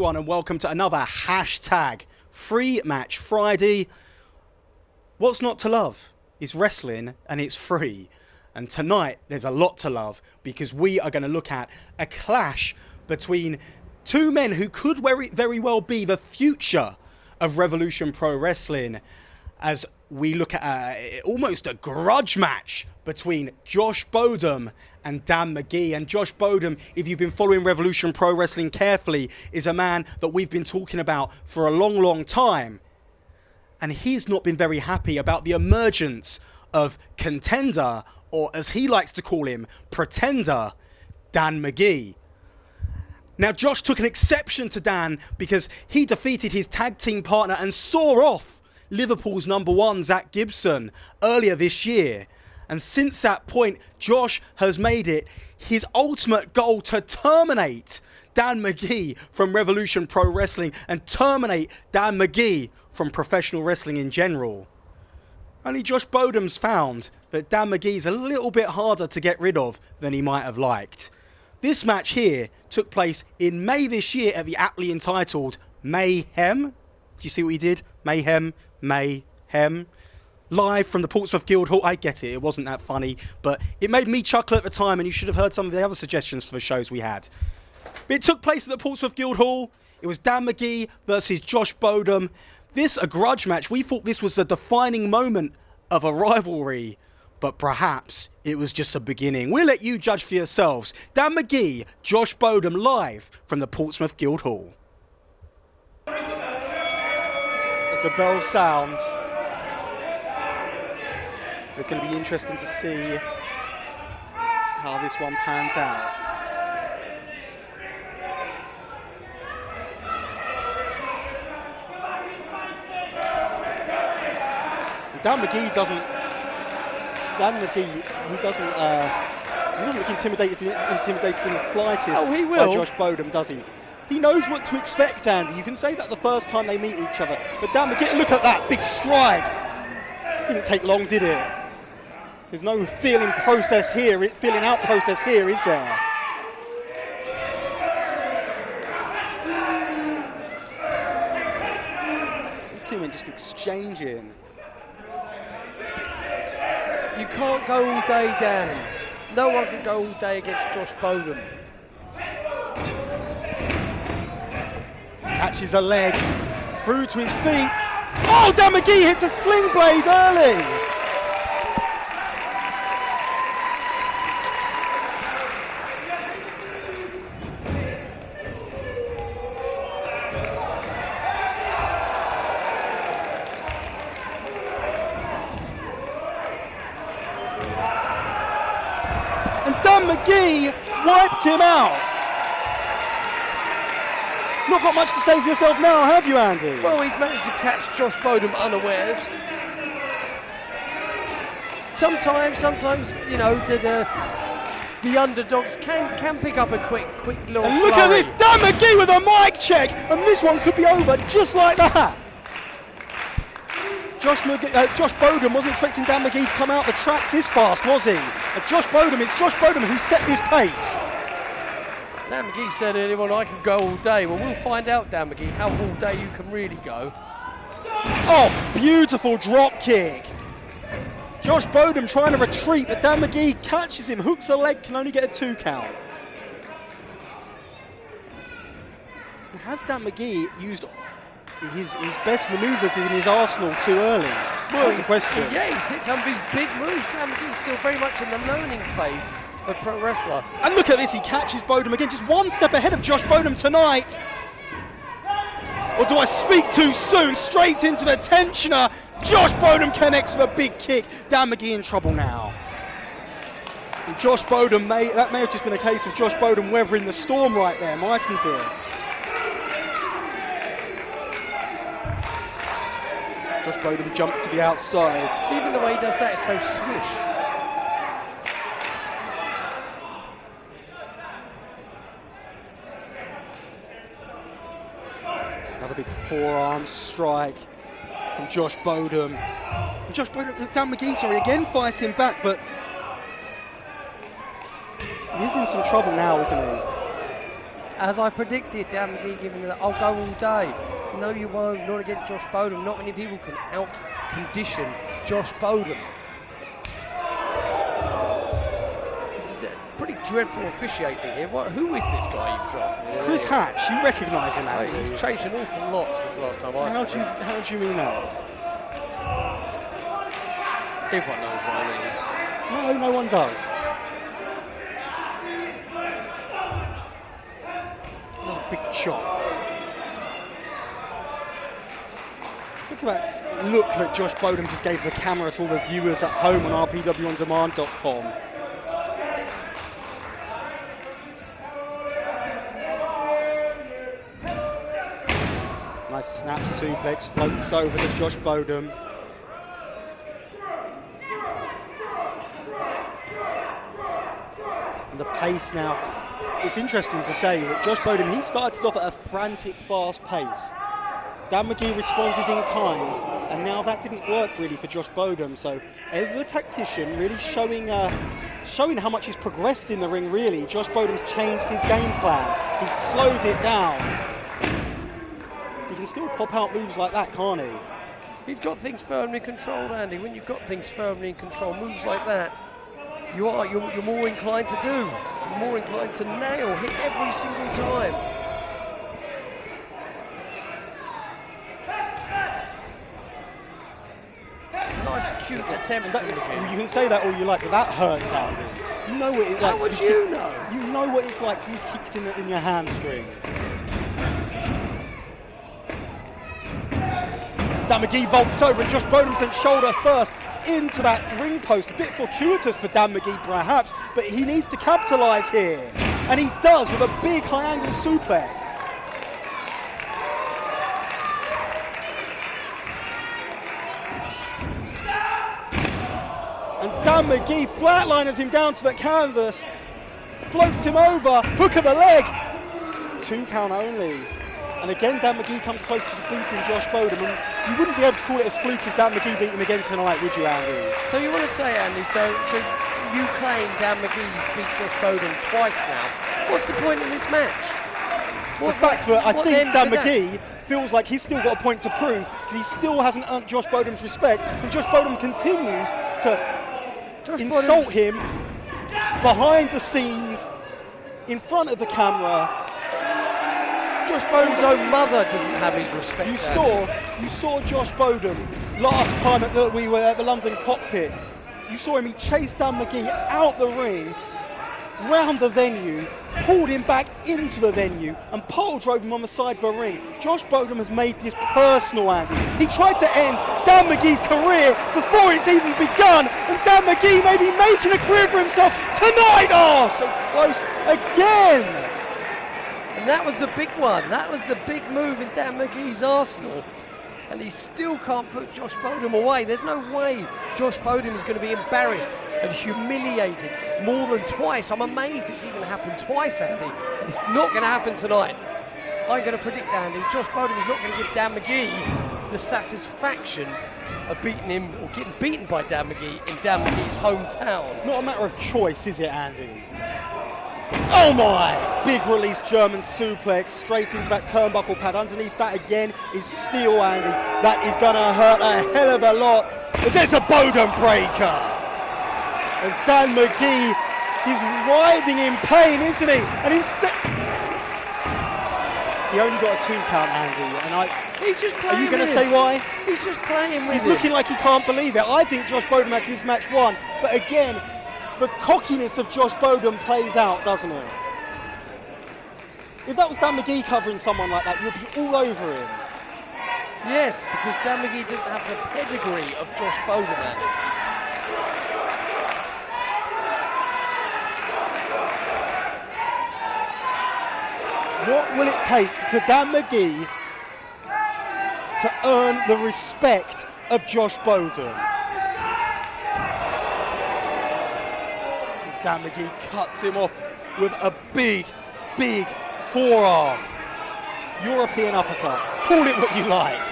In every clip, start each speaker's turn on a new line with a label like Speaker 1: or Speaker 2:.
Speaker 1: everyone, and welcome to another hashtag Free Match Friday. What's not to love? It's wrestling and it's free. And tonight there's a lot to love because we are going to look at a clash between two men who could very well be the future of Revolution Pro Wrestling, as we look at almost a grudge match between Josh Bodom and Dan Magee. And Josh Bodom, if you've been following Revolution Pro Wrestling carefully, is a man that we've been talking about for a long time. And he's not been very happy about the emergence of contender, or as he likes to call him, pretender, Dan Magee. Now, Josh took an exception to Dan because he defeated his tag team partner and saw off Liverpool's #1, Zach Gibson, earlier this year. And since that point, Josh has made it his ultimate goal to terminate Dan Magee from Revolution Pro Wrestling and terminate Dan Magee from professional wrestling in general. Only Josh Bodom's found that Dan Magee's a little bit harder to get rid of than he might have liked. This match here took place in May this year at the aptly entitled Mayhem. Do you see what he did? Mayhem. Live from the Portsmouth Guildhall. I get it, it wasn't that funny, but it made me chuckle at the time, and you should have heard some of the other suggestions for the shows we had. But it took place at the Portsmouth Guildhall. It was Dan Magee versus Josh Bodom. This, a grudge match. We thought this was a defining moment of a rivalry, but perhaps it was just a beginning. We'll let you judge for yourselves. Dan Magee, Josh Bodom, live from the Portsmouth Guildhall. As the bell sounds, it's going to be interesting to see how this one pans out. Dan Magee doesn't look intimidated in the slightest by Josh Bodom, does he? He knows what to expect, Andy. You can say that the first time they meet each other, but Dan Magee, look at that big stride. Didn't take long, did it? There's no feeling out process here, is there? These two men just exchanging.
Speaker 2: You can't go all day, Dan. No one can go all day against Josh Bodom.
Speaker 1: Catches a leg, through to his feet. Oh, Dan Magee hits a sling blade early. And Dan Magee wiped him out. Not got much to say for yourself now, have you, Andy?
Speaker 2: Well, he's managed to catch Josh Bodom unawares. Sometimes, you know, the underdogs can pick up a quick little
Speaker 1: And look
Speaker 2: flurry.
Speaker 1: at this, Dan Magee with a mic check, and this one could be over just like that. Josh Bodom wasn't expecting Dan Magee to come out the tracks this fast, was he? It's Josh Bodom who set this pace.
Speaker 2: Dan Magee said earlier on, I can go all day. Well, we'll find out, Dan Magee, how all day you can really go.
Speaker 1: Oh, beautiful drop kick. Josh Bodom trying to retreat, but Dan Magee catches him, hooks a leg, can only get a 2 count. Has Dan Magee used his best manoeuvres in his arsenal too early?
Speaker 2: Well,
Speaker 1: that's the question.
Speaker 2: Yeah, he's hit some of his big moves. Dan Magee's still very much in the learning phase of pro wrestler.
Speaker 1: And look at this, he catches Bodom again, just one step ahead of Josh Bodom tonight. Or do I speak too soon? Straight into the tensioner. Josh Bodom connects with a big kick. Dan Magee in trouble now. And Josh Bodom, that may have just been a case of Josh Bodom weathering the storm right there, mightn't it? Josh Bodom jumps to the outside.
Speaker 2: Even the way he does that is so swish.
Speaker 1: Another big forearm strike from Josh Bodom. And Dan Magee, again fighting back, but he is in some trouble now, isn't he?
Speaker 2: As I predicted, Dan McGee giving it, I'll go all day. No, you won't. Not against Josh Bodom. Not many people can out-condition Josh Bodom. This is pretty dreadful officiating here. Who is this guy you've drafted?
Speaker 1: It's Chris Hatch. You recognise him,
Speaker 2: Oh,
Speaker 1: Andy.
Speaker 2: he's changed an awful lot since last time I saw him.
Speaker 1: How do you mean that?
Speaker 2: Everyone knows what I mean.
Speaker 1: No one does. That's a big chop. Look that Josh Bodom just gave the camera to all the viewers at home on rpwondemand.com. Nice snap suplex, floats over to Josh Bodom. And the pace now, it's interesting to say that Josh Bodom, he started off at a frantic, fast pace. Dan McGee responded in kind, and now that didn't work really for Josh Bodom. So, ever a tactician, really showing how much he's progressed in the ring. Really, Josh Bodom's changed his game plan. He's slowed it down. He can still pop out moves like that, can't he?
Speaker 2: He's got things firmly controlled, Andy. When you've got things firmly in control, moves like that, you're more inclined to do. You're more inclined to nail, hit every single time. Nice, cute attempt.
Speaker 1: You can say that all you like, but that hurts, Andy. You know what it's like.
Speaker 2: How would you know?
Speaker 1: You know what it's like to be kicked in your hamstring. Dan McGee vaults over and Josh Bodom sent shoulder first into that ring post. A bit fortuitous for Dan McGee perhaps, but he needs to capitalise here. And he does with a big high angle suplex. And Dan McGee flatliners him down to the canvas, floats him over, hook of the leg. 2 count only. And again, Dan McGee comes close to defeating Josh Bodom. And you wouldn't be able to call it a fluke if Dan McGee beat him again tonight, would you, Andy?
Speaker 2: So you want to say, Andy, so you claim Dan McGee's beat Josh Bodom twice now. What's the point in this match?
Speaker 1: The fact that I think Dan McGee feels like he's still got a point to prove because he still hasn't earned Josh Bodom's respect. And Josh Bodom continues to insult him behind the scenes, in front of the camera.
Speaker 2: Josh Bodom's own mother doesn't have his respect.
Speaker 1: You saw Josh Bodom last time we were at the London cockpit. You saw him, he chased Dan McGee out the ring, round the venue, pulled him back into the venue and pole drove him on the side of the ring. Josh Bodom has made this personal, Andy. He tried to end Dan McGee's career before it's even begun, and Dan McGee may be making a career for himself tonight. Oh, so close again.
Speaker 2: And that was the big one. That was the big move in Dan McGee's arsenal. And he still can't put Josh Bodom away. There's no way Josh Bodom is going to be embarrassed and humiliated more than twice. I'm amazed it's even happened twice, Andy. And it's not going to happen tonight. I'm going to predict, Andy, Josh Bodom is not going to give Dan McGee the satisfaction of beating him or getting beaten by Dan McGee in Dan McGee's hometown.
Speaker 1: It's not a matter of choice, is it, Andy? Oh my! Big release German suplex straight into that turnbuckle pad. Underneath that again is steel, Andy. That is going to hurt a hell of a lot. As it's a Bodom breaker. As Dan McGee is writhing in pain, isn't he? And instead, he only got a 2 count, Andy. And
Speaker 2: he's just playing.
Speaker 1: Are you going to say why?
Speaker 2: He's just playing with
Speaker 1: He's
Speaker 2: him.
Speaker 1: looking like he can't believe it. I think Josh Bodom had this match won, but again, the cockiness of Josh Bodom plays out, doesn't it? If that was Dan McGee covering someone like that, you'd be all over him.
Speaker 2: Yes, because Dan McGee doesn't have the pedigree of Josh Bodom, Andy.
Speaker 1: What will it take for Dan McGee to earn the respect of Josh Bodom? Dan McGee cuts him off with a big, big forearm. European uppercut. Call it what you like.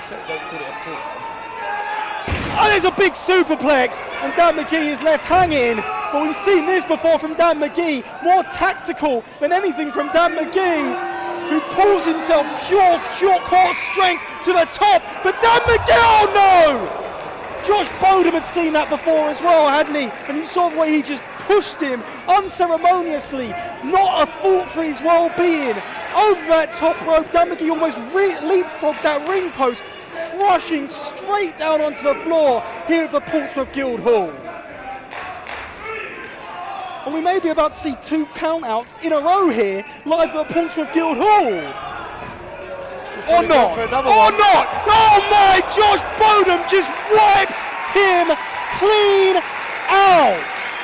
Speaker 2: So don't call it a forearm.
Speaker 1: Oh, there's a big superplex, and Dan McGee is left hanging. but we've seen this before from Dan Magee, more tactical than anything from Dan Magee, who pulls himself pure core strength to the top, but Dan Magee, oh no! Josh Bodom had seen that before as well, hadn't he? And you saw the way he just pushed him unceremoniously, not a thought for his well-being. Over that top rope, Dan Magee almost leapfrogged that ring post, crushing straight down onto the floor here at the Portsmouth Guildhall. And we may be about to see 2 countouts in a row here, live at the Portsmouth Guildhall. Or not! Or not! Oh my! Josh Bodom just wiped him clean out!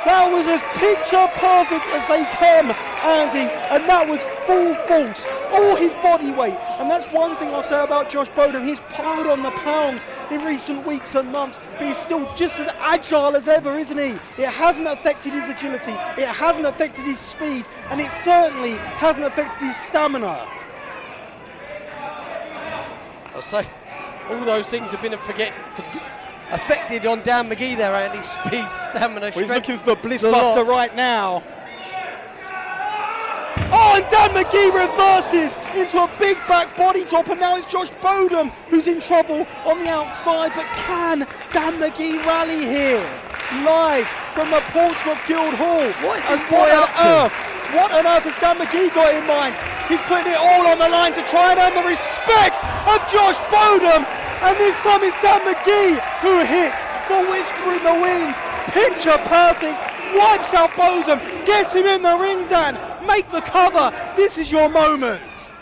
Speaker 1: That was as picture perfect as they come, Andy, and that was full force, all his body weight. And that's one thing I'll say about Josh Bodom. He's piled on the pounds in recent weeks and months, but he's still just as agile as ever, isn't he? It hasn't affected his agility, it hasn't affected his speed, and it certainly hasn't affected his stamina.
Speaker 2: I'll say, all those things have been affected on Dan Magee there, Andy. Speed, stamina,
Speaker 1: well, he's looking for the Bliss Buster right now. Oh, and Dan Magee reverses into a big back body drop, and now it's Josh Bodom who's in trouble on the outside. But can Dan Magee rally here? Live from the Portsmouth Guildhall.
Speaker 2: What is this boy up to?
Speaker 1: What on earth has Dan Magee got in mind? He's putting it all on the line to try and earn the respect of Josh Bodom. And this time it's Dan Magee who hits the whisper in the wind. Picture perfect. Wipes out Bodom. Gets him in the ring, Dan. Make the cover. This is your moment.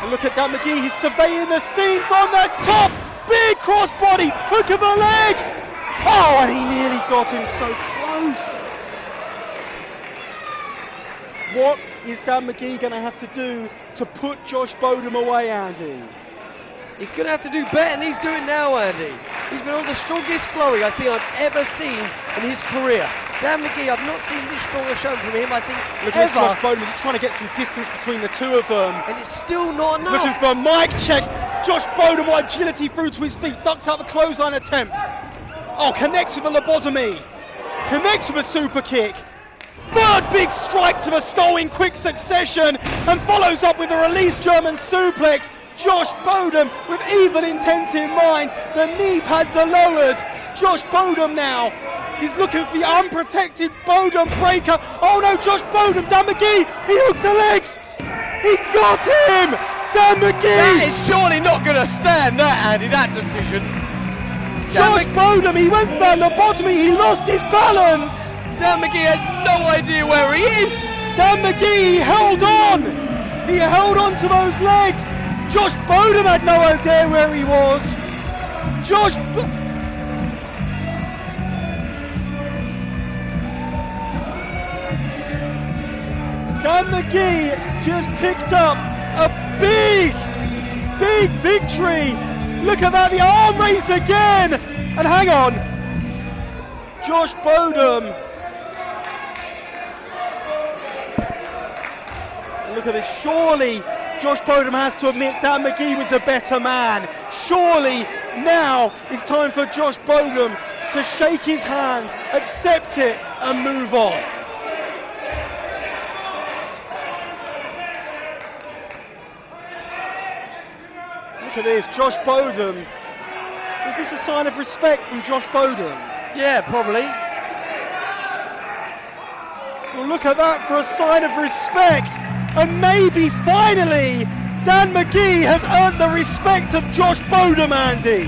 Speaker 1: And look at Dan Magee. He's surveying the scene from the top. Big crossbody. Hook of the leg. Oh, and he nearly got him so close. What is Dan Magee going to have to do to put Josh Bodom away, Andy?
Speaker 2: He's going to have to do better than he's doing now, Andy. He's been on the strongest flurry I think I've ever seen in his career. Dan Magee, I've not seen this strong a show from him, I think,
Speaker 1: look at Josh Bodom, he's trying to get some distance between the two of them.
Speaker 2: And it's still not enough.
Speaker 1: Looking for a mic check. Josh Bodom, with agility through to his feet, ducks out the clothesline attempt. Oh, connects with a lobotomy. Connects with a super kick. Third big strike to the skull in quick succession, and follows up with a released German suplex. Josh Bodom with evil intent in mind. The knee pads are lowered. Josh Bodom now. He's looking for the unprotected Bodom breaker. Oh no, Josh Bodom, Dan Magee, he hooks the legs. He got him! Dan Magee!
Speaker 2: That is surely not going to stand, that, Andy, that decision.
Speaker 1: Josh Bodom, he went for that lobotomy, he lost his balance.
Speaker 2: Dan Magee has no idea where he is.
Speaker 1: Dan Magee, he held on. He held on to those legs. Josh Bodom had no idea where he was. Dan Magee just picked up a big victory. Look at that, the arm raised again. And hang on, Josh Bodom. Look at this, surely Josh Bodom has to admit Dan Magee was a better man. Surely now it's time for Josh Bodom to shake his hand, accept it and move on. Look at this, Josh Bodom. Is this a sign of respect from Josh Bodom?
Speaker 2: Yeah, probably.
Speaker 1: Well, look at that for a sign of respect. And maybe finally Dan Magee has earned the respect of Josh Bodom, Andy.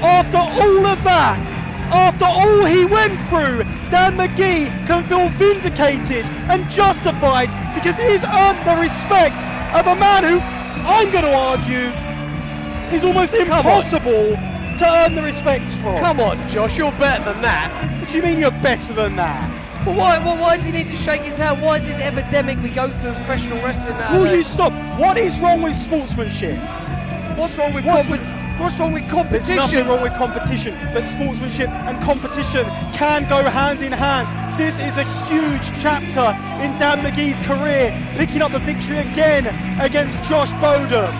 Speaker 1: After all of that, after all he went through, Dan Magee can feel vindicated and justified because he's earned the respect of a man who, I'm going to argue, is almost impossible to earn the respect from.
Speaker 2: Come on, Josh, you're better than that.
Speaker 1: What do you mean you're better than that?
Speaker 2: Well, why does he need to shake his hand? Why is this epidemic we go through in professional wrestling nowadays?
Speaker 1: Will you stop? What is wrong with sportsmanship?
Speaker 2: What's wrong with competition?
Speaker 1: There's nothing wrong with competition, but sportsmanship and competition can go hand in hand. This is a huge chapter in Dan Magee's career, picking up the victory again against Josh Bodom.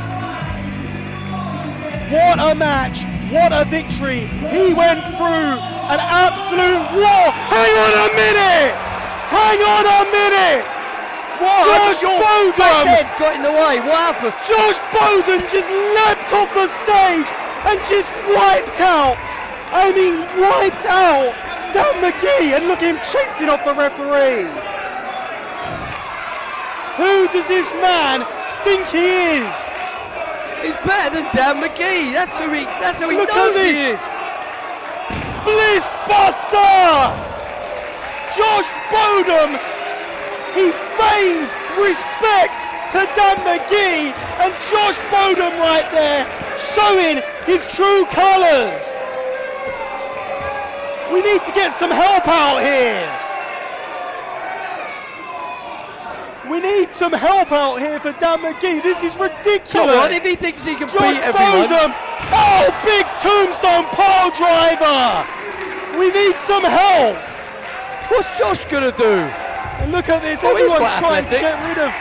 Speaker 1: What a match, what a victory. He went through an absolute war. Hang on a minute! Hang on a minute!
Speaker 2: What?
Speaker 1: Josh
Speaker 2: Your
Speaker 1: Bodom!
Speaker 2: fat head got in the way. What happened?
Speaker 1: Josh Bodom just leapt off the stage and just wiped out Dan Magee, and look at him chasing off the referee. Who does this man think he is?
Speaker 2: He's better than Dan Magee. That's who he
Speaker 1: Look at
Speaker 2: knows he
Speaker 1: this.
Speaker 2: is.
Speaker 1: Bliss Buster! Josh Bodom, he feigned respect to Dan Magee, and Josh Bodom right there showing his true colours. We need to get some help out here. We need some help out here for Dan Magee. This is ridiculous.
Speaker 2: Come on, if he thinks he can
Speaker 1: Josh
Speaker 2: beat everyone.
Speaker 1: Bodom. Oh, big tombstone pile driver. We need some help.
Speaker 2: What's Josh gonna do?
Speaker 1: And look at this,
Speaker 2: Oh, he's
Speaker 1: everyone's
Speaker 2: quite
Speaker 1: trying to
Speaker 2: athletic.
Speaker 1: get rid of.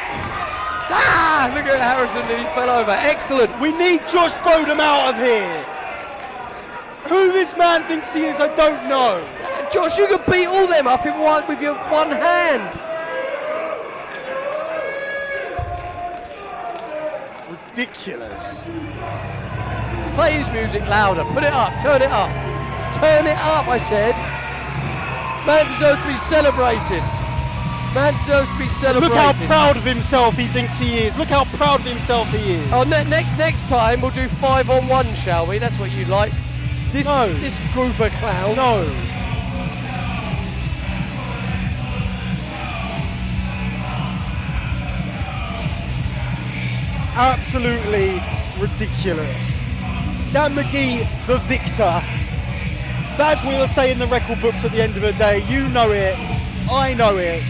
Speaker 2: Ah, look at Harrison, and he fell over. Excellent.
Speaker 1: We need Josh Bodom out of here. Who this man thinks he is, I don't know.
Speaker 2: Josh, you can beat all them up in one with your one hand.
Speaker 1: Ridiculous.
Speaker 2: Play his music louder. Put it up. Turn it up. Turn it up, I said. This man deserves to be celebrated. Man deserves to be celebrated.
Speaker 1: Look how proud of himself he thinks he is. Look how proud of himself he is.
Speaker 2: Oh, next time we'll do 5-on-1, shall we? That's what you like. This group of clowns.
Speaker 1: No. Absolutely ridiculous. Dan Magee, the victor. That's what you'll say in the record books at the end of the day. You know it. I know it.